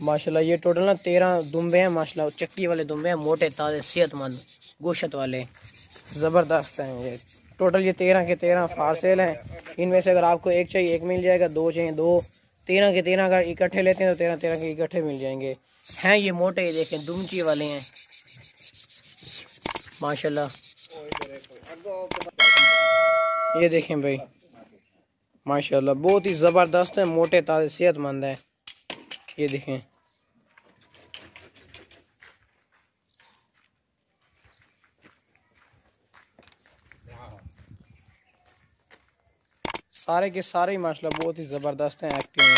माशाल्लाह ये टोटल ना 13 दुम्बे हैं माशाल्लाह, चक्की वाले दुम्बे हैं, मोटे ताज़े सेहतमंद गोश्त वाले, ज़बरदस्त हैं ये। टोटल ये 13 के 13 फारसेल हैं। इनमें से अगर आपको एक चाहिए एक मिल जाएगा, दो चाहिए दो, 13 के 13 अगर इकट्ठे लेते हैं तो 13 13 के इकट्ठे मिल जाएंगे। हैं ये मोटे, ये देखें दुमची वाले हैं माशाल्लाह। ये देखें भाई माशाल्लाह बहुत ही ज़बरदस्त है, मोटे ताज़े सेहतमंद है। ये देखें सारे के सारे ही माशाल्लाह बहुत ही ज़बरदस्त हैं, एक्टिव हैं,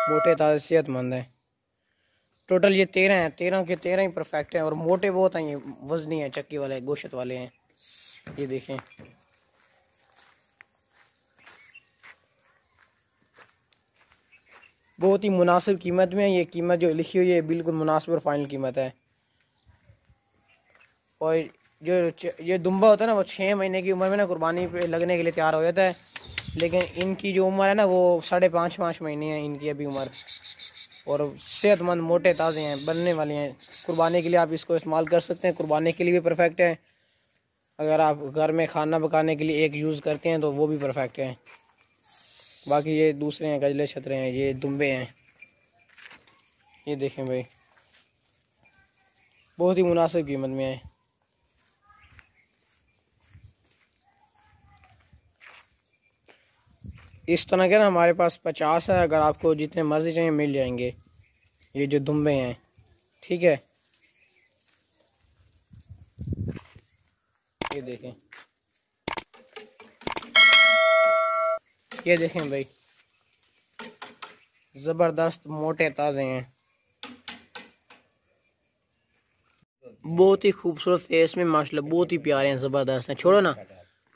मोटे ताज़े सेहतमंद हैं। टोटल ये 13 हैं, 13 के 13 ही परफेक्ट हैं और मोटे बहुत हैं, ये वजनी है, चक्की वाले गोश्त वाले हैं। ये देखें बहुत ही मुनासिब कीमत में है। ये कीमत जो लिखी हुई है बिल्कुल मुनासिब और फाइनल कीमत है। और जो ये दुम्बा होता है ना वो 6 महीने की उम्र में ना कुर्बानी पे लगने के लिए तैयार हो जाता है, लेकिन इनकी जो उम्र है ना वो 5.5 महीने है इनकी अभी उम्र, और सेहतमंद मोटे ताज़े हैं, बनने वाले हैं। कुर्बानी के लिए आप इसको इस्तेमाल कर सकते हैं, कुर्बानी के लिए भी परफेक्ट है। अगर आप घर में खाना पकाने के लिए एक यूज़ करते हैं तो वो भी परफेक्ट है। बाकी ये दूसरे हैं, गजले छतरे हैं, ये दुम्बे हैं। ये देखें भाई बहुत ही मुनासिब कीमत में है। इस तरह के ना हमारे पास 50 है, अगर आपको जितने मर्जी चाहिए मिल जाएंगे। ये जो दुम्बे हैं, ठीक है। ये देखें, ये देखें भाई ज़बरदस्त मोटे ताज़े हैं, बहुत ही खूबसूरत फेस में माशाल्लाह, बहुत ही प्यारे हैं, ज़बरदस्त हैं। छोड़ो ना,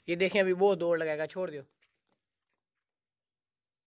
ये देखें अभी बहुत दौड़ लगाएगा, छोड़ दो।